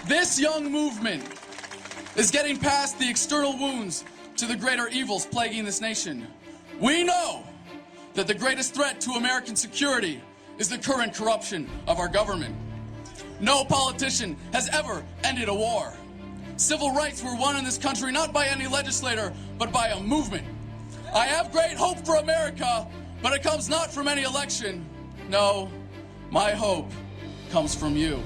This young movement is getting past the external wounds to the greater evils plaguing this nation. We know that the greatest threat to American security is the current corruption of our government. No politician has ever ended a war. Civil rights were won in this country not by any legislator, but by a movement. I have great hope for America, but it comes not from any election. No, my hope comes from you.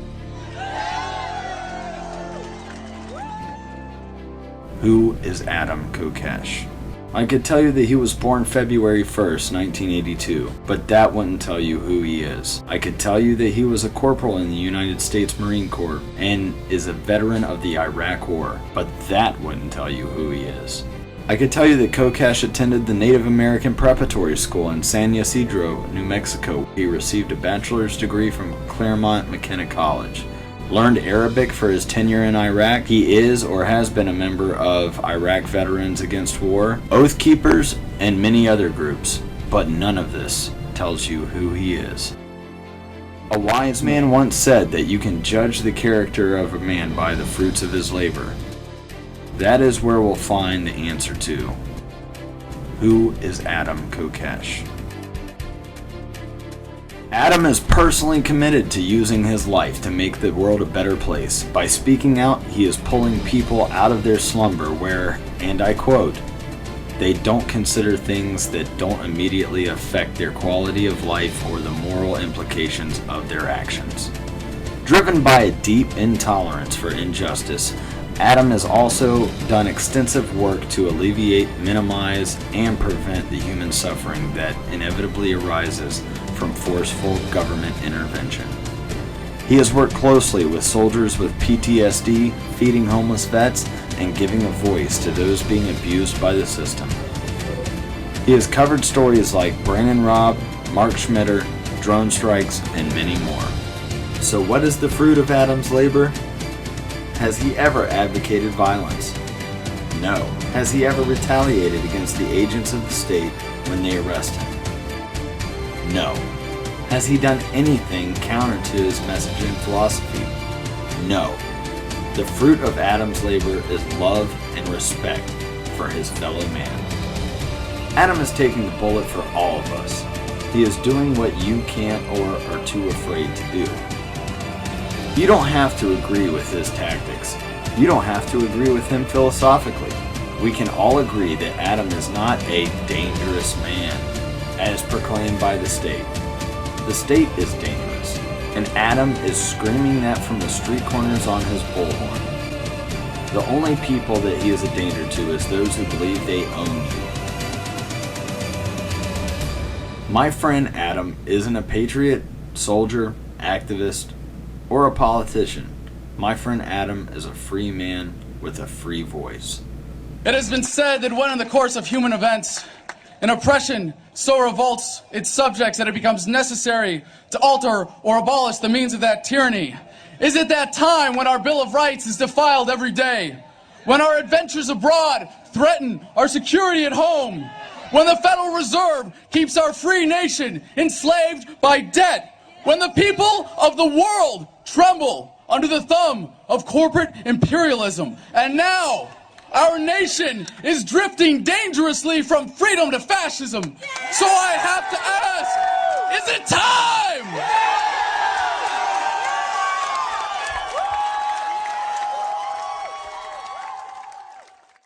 Who is Adam Kokesh? I could tell you that he was born February 1st, 1982, but that wouldn't tell you who he is. I could tell you that he was a corporal in the United States Marine Corps and is a veteran of the Iraq War, but that wouldn't tell you who he is. I could tell you that Kokesh attended the Native American Preparatory School in San Ysidro, New Mexico. He received a bachelor's degree from Claremont McKenna College. Learned Arabic for his tenure in Iraq. He is or has been a member of Iraq Veterans Against War, Oath Keepers, and many other groups, but none of this tells you who he is. A wise man once said that you can judge the character of a man by the fruits of his labor. That is where we'll find the answer to who is Adam Kokesh. Adam is personally committed to using his life to make the world a better place. By speaking out, he is pulling people out of their slumber where, and I quote, they don't consider things that don't immediately affect their quality of life or the moral implications of their actions. Driven by a deep intolerance for injustice, Adam has also done extensive work to alleviate, minimize, and prevent the human suffering that inevitably arises from forceful government intervention. He has worked closely with soldiers with PTSD, feeding homeless vets, and giving a voice to those being abused by the system. He has covered stories like Brandon Robb, Mark Schmitter, drone strikes, and many more. So what is the fruit of Adam's labor? Has he ever advocated violence? No. Has he ever retaliated against the agents of the state when they arrest him? No. Has he done anything counter to his message and philosophy? No. The fruit of Adam's labor is love and respect for his fellow man. Adam is taking the bullet for all of us. He is doing what you can't or are too afraid to do. You don't have to agree with his tactics. You don't have to agree with him philosophically. We can all agree that Adam is not a dangerous man, as proclaimed by the state. The state is dangerous, and Adam is screaming that from the street corners on his bullhorn. The only people that he is a danger to is those who believe they own you. My friend Adam isn't a patriot, soldier, activist, or a politician. My friend Adam is a free man with a free voice. It has been said that when in the course of human events, an oppression so revolts its subjects that it becomes necessary to alter or abolish the means of that tyranny. Is it that time when our Bill of Rights is defiled every day? When our adventures abroad threaten our security at home? When the Federal Reserve keeps our free nation enslaved by debt? When the people of the world tremble under the thumb of corporate imperialism? And now, our nation is drifting dangerously from freedom to fascism. So I have to ask, is it time